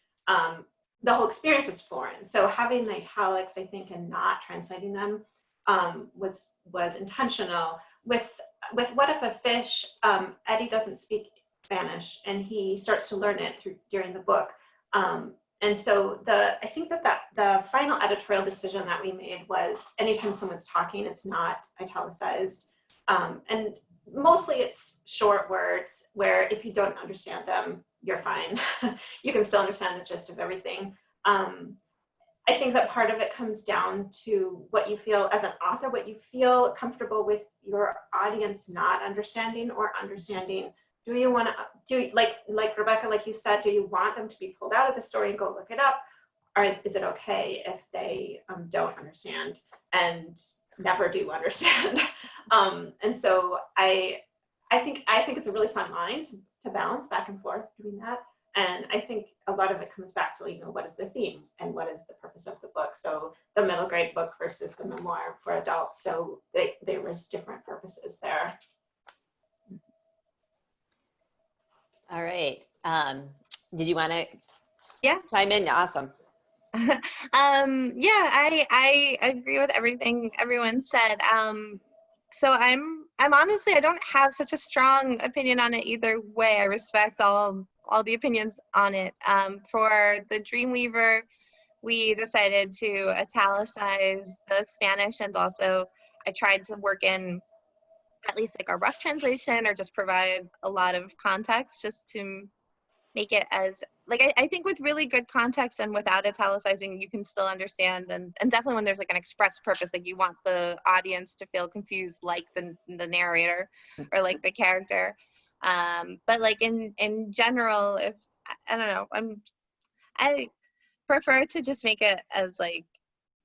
The whole experience was foreign. So having the italics, I think, and not translating them was intentional. With What If a Fish, Eddie doesn't speak Spanish, and he starts to learn it during the book. And so I think that the final editorial decision that we made was anytime someone's talking, it's not italicized. And mostly it's short words where if you don't understand them, you're fine. You can still understand the gist of everything. I think that part of it comes down to what you feel as an author, what you feel comfortable with your audience not understanding or understanding. Do you want to like Rebecca, like you said, do you want them to be pulled out of the story and go look it up? Or is it okay if they don't understand and never do understand? And so I think it's a really fun line to balance back and forth doing that. And I think a lot of it comes back to, what is the theme and what is the purpose of the book? So the middle grade book versus the memoir for adults. So there was different purposes there. All right. Did you want to chime in? Awesome. Yeah, I agree with everything everyone said. So I'm honestly, I don't have such a strong opinion on it either way. I respect all the opinions on it. For the Dreamweaver, we decided to italicize the Spanish, and also I tried to work in at least like a rough translation or just provide a lot of context just to make it as like I think with really good context and without italicizing you can still understand, and definitely when there's like an express purpose, like you want the audience to feel confused like the narrator or like the character, but like in general, if I don't know, I prefer to just make it as like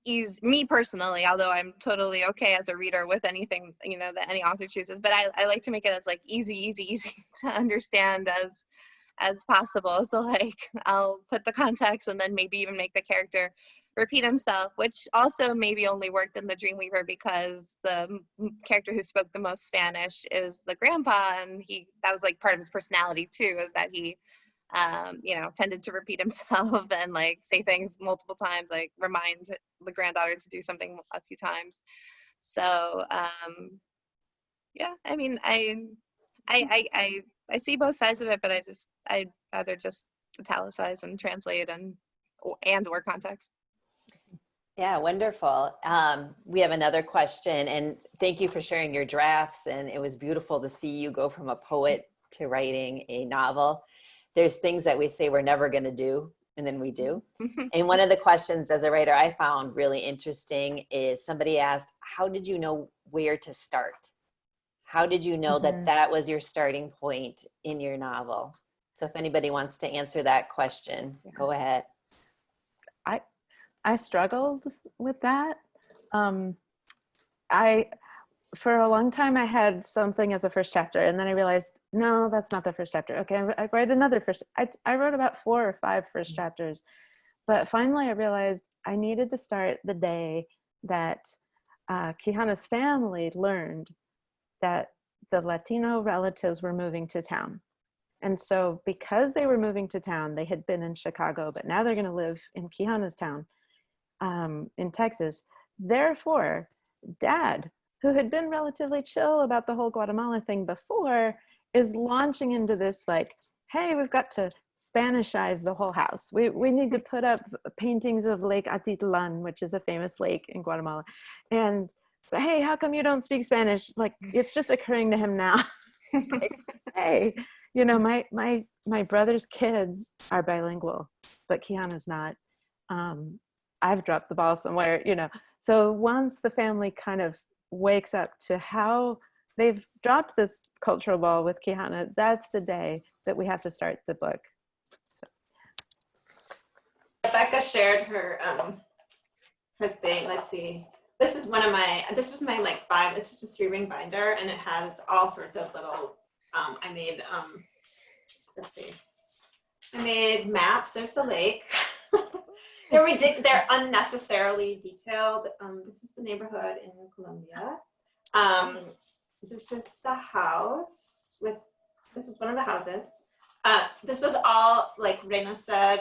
easy, me personally, although I'm totally okay as a reader with anything that any author chooses, but I like to make it as like easy to understand as possible. So like I'll put the context and then maybe even make the character repeat himself, which also maybe only worked in the Dreamweaver because the character who spoke the most Spanish is the grandpa, and that was like part of his personality too, is that he tended to repeat himself and like say things multiple times, like remind the granddaughter to do something a few times. So yeah, I mean, I see both sides of it, but I'd rather just italicize and translate and or context. Yeah, wonderful. We have another question, and thank you for sharing your drafts. And it was beautiful to see you go from a poet to writing a novel. There's things that we say we're never going to do, and then we do. And one of the questions as a writer I found really interesting is somebody asked, how did you know where to start? How did you know that was your starting point in your novel? So if anybody wants to answer that question, go ahead. I struggled with that. For a long time, I had something as a first chapter, and then I realized, no, that's not the first chapter. Okay, I write another first. I wrote about 4 or 5 first chapters, but finally I realized I needed to start the day that Quijana's family learned that the Latino relatives were moving to town. And so because they were moving to town, they had been in Chicago, but now they're going to live in Quijana's town in Texas. Therefore, Dad, who had been relatively chill about the whole Guatemala thing before, is launching into this like, hey, we've got to Spanishize the whole house. We need to put up paintings of Lake Atitlan, which is a famous lake in Guatemala. And hey, how come you don't speak Spanish? Like, it's just occurring to him now. Like, hey, you know, my brother's kids are bilingual, but Quijana's not. I've dropped the ball somewhere, you know. So once the family kind of wakes up to how they've dropped this cultural ball with Quijana, that's the day that we have to start the book. So. Rebecca shared her her thing. Let's see. This was my like bind. It's just a 3-ring binder, and it has all sorts of little. I made let's see. I made maps. There's the lake. They're unnecessarily detailed. This is the neighborhood in Colombia. This is the house this is one of the houses. This was all, like Reina said,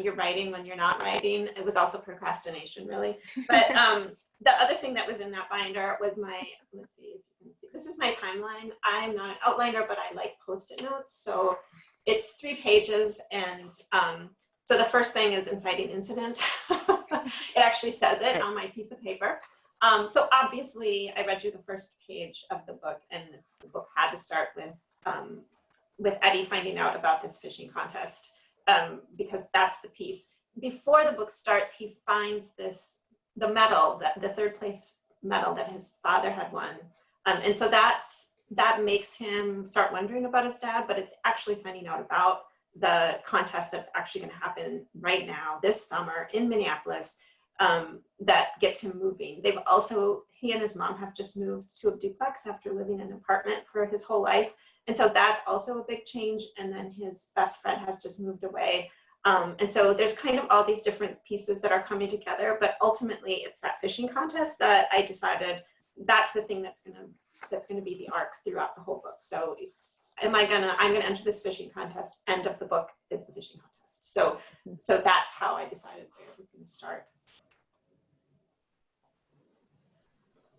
you're writing when you're not writing. It was also procrastination, really. But the other thing that was in that binder was let's see if you can see. This is my timeline. I'm not an outliner, but I like Post-it notes. So it's 3 pages. And so the first thing is inciting incident. It actually says it on my piece of paper. So obviously I read you the first page of the book, and the book had to start with Eddie finding out about this fishing contest, because that's the piece. Before the book starts, he finds the medal, the 3rd place medal that his father had won. And so that makes him start wondering about his dad, but it's actually finding out about the contest that's actually going to happen right now, this summer in Minneapolis, that gets him moving. He and his mom have just moved to a duplex after living in an apartment for his whole life. And so that's also a big change. And then his best friend has just moved away. And so there's kind of all these different pieces that are coming together, but ultimately it's that fishing contest that I decided that's the thing that's gonna be the arc throughout the whole book. So I'm gonna enter this fishing contest. End of the book is the fishing contest. So that's how I decided where it was gonna start.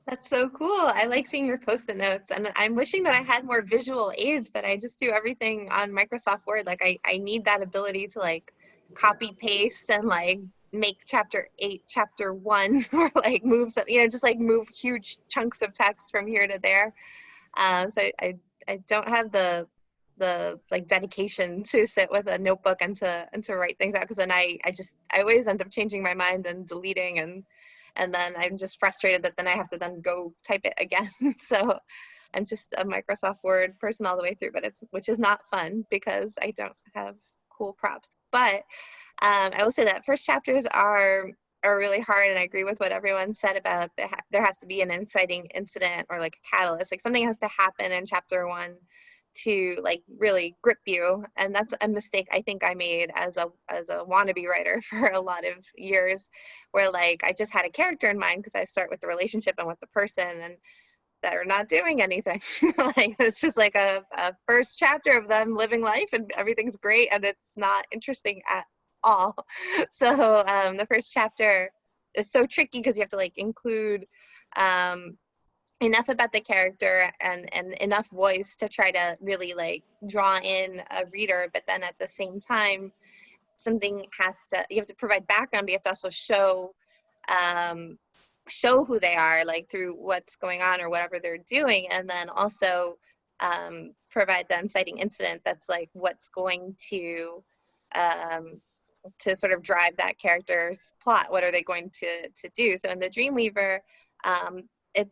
That's so cool. I like seeing your Post-it notes, and I'm wishing that I had more visual aids, but I just do everything on Microsoft Word. Like I need that ability to like copy paste and like make chapter 8 chapter 1 or like move some, just like move huge chunks of text from here to there. So I don't have the like dedication to sit with a notebook and to write things out, because then I always end up changing my mind and deleting, and then I'm just frustrated that then I have to then go type it again. So I'm just a Microsoft Word person all the way through, which is not fun because I don't have cool props. But I will say that first chapters are really hard, and I agree with what everyone said about there has to be an inciting incident or like a catalyst, like something has to happen in chapter 1 to like really grip you. And that's a mistake I think I made as a wannabe writer for a lot of years, where like I just had a character in mind because I start with the relationship and with the person, and they're not doing anything. Like it's just like a first chapter of them living life and everything's great, and it's not interesting at all. So the first chapter is so tricky because you have to like include enough about the character and enough voice to try to really like draw in a reader, but then at the same time you have to provide background, but you have to also show who they are, like through what's going on or whatever they're doing, and then also provide the inciting incident that's like what's going to sort of drive that character's plot. What are they going to do? So in the Dreamweaver,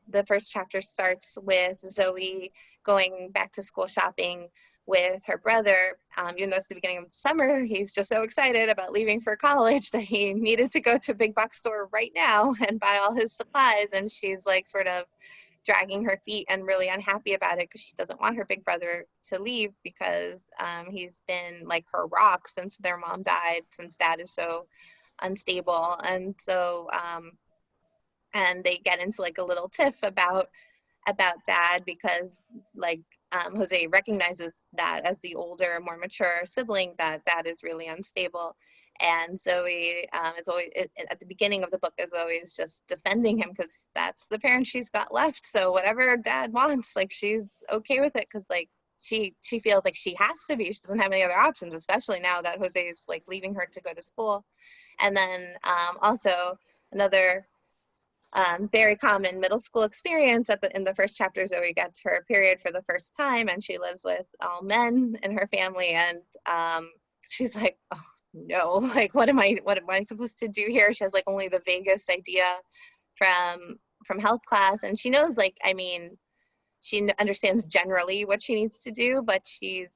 the first chapter starts with Zoey going back to school shopping with her brother. Even though it's the beginning of summer, he's just so excited about leaving for college that he needed to go to a big box store right now and buy all his supplies. And she's like sort of dragging her feet and really unhappy about it because she doesn't want her big brother to leave, because he's been like her rock since their mom died, since dad is so unstable. And so and they get into like a little tiff about about dad because like Jose recognizes that as the older, more mature sibling, that dad is really unstable. And Zoe is always, at the beginning of the book, is always just defending him because that's the parent she's got left. So whatever dad wants, like she's okay with it because like she feels like she has to be. She doesn't have any other options, especially now that Jose is like leaving her to go to school. And then also another very common middle school experience in the first chapter, Zoe gets her period for the first time and she lives with all men in her family, and she's like, oh no, like what am I supposed to do here? She has like only the vaguest idea from health class, and she knows, like, I mean, she understands generally what she needs to do, but she's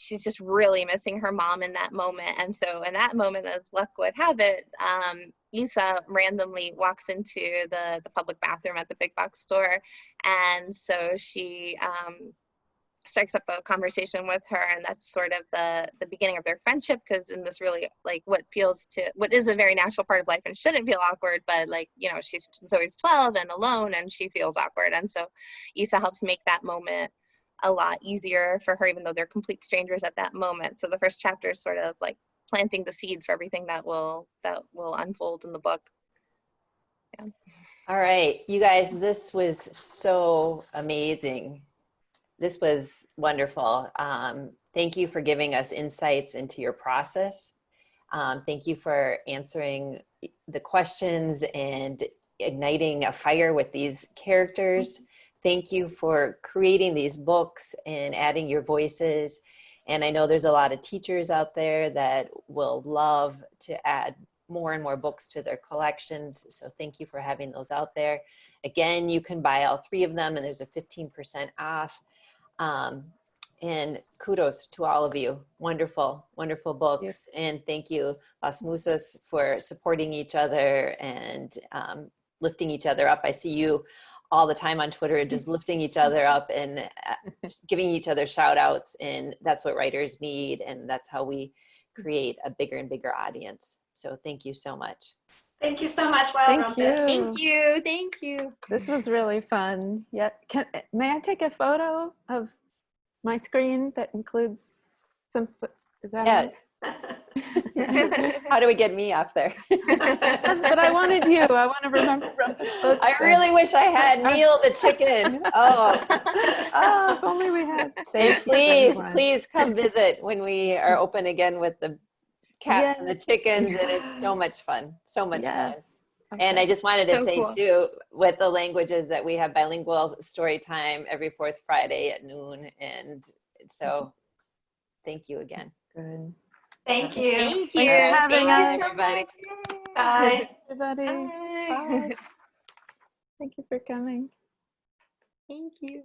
just really missing her mom in that moment. And so in that moment, as luck would have it, Isa randomly walks into the public bathroom at the big box store. And so she strikes up a conversation with her, and that's sort of the beginning of their friendship, because in this really like what is a very natural part of life and shouldn't feel awkward, but like, you know, Zoe's 12 and alone and she feels awkward. And so Isa helps make that moment a lot easier for her, even though they're complete strangers at that moment. So the first chapter is sort of like planting the seeds for everything that will unfold in the book. Yeah. All right, you guys, this was so amazing. This was wonderful. Thank you for giving us insights into your process. Thank you for answering the questions and igniting a fire with these characters. Thank you for creating these books and adding your voices. And I know there's a lot of teachers out there that will love to add more and more books to their collections. So thank you for having those out there. Again, you can buy all 3 of them and there's a 15% off. And kudos to all of you. Wonderful, wonderful books. And thank you, Las Musas, for supporting each other and lifting each other up. I see you all the time on Twitter, just lifting each other up and giving each other shout outs. And that's what writers need. And that's how we create a bigger and bigger audience. So thank you so much. Thank you so much, Wild Thank Rumpus. you. Thank you. This was really fun. Yeah, may I take a photo of my screen that includes some? Is that Yeah. on? How do we get me off there? But I wanted you. I want to remember Rumpus. I really wish I had Neil the chicken. Oh, Oh, if only we had. and please come visit when we are open again with the cats and the chickens, and it's so much fun. So much fun. Okay. And I just wanted to So say cool. too, with the languages, that we have bilingual story time every 4th Friday at noon. And so thank you again. Good. Thank you. Thank Thanks you. for having Thank us. you so much. Bye. Everybody. Bye. Thank you for coming. Thank you.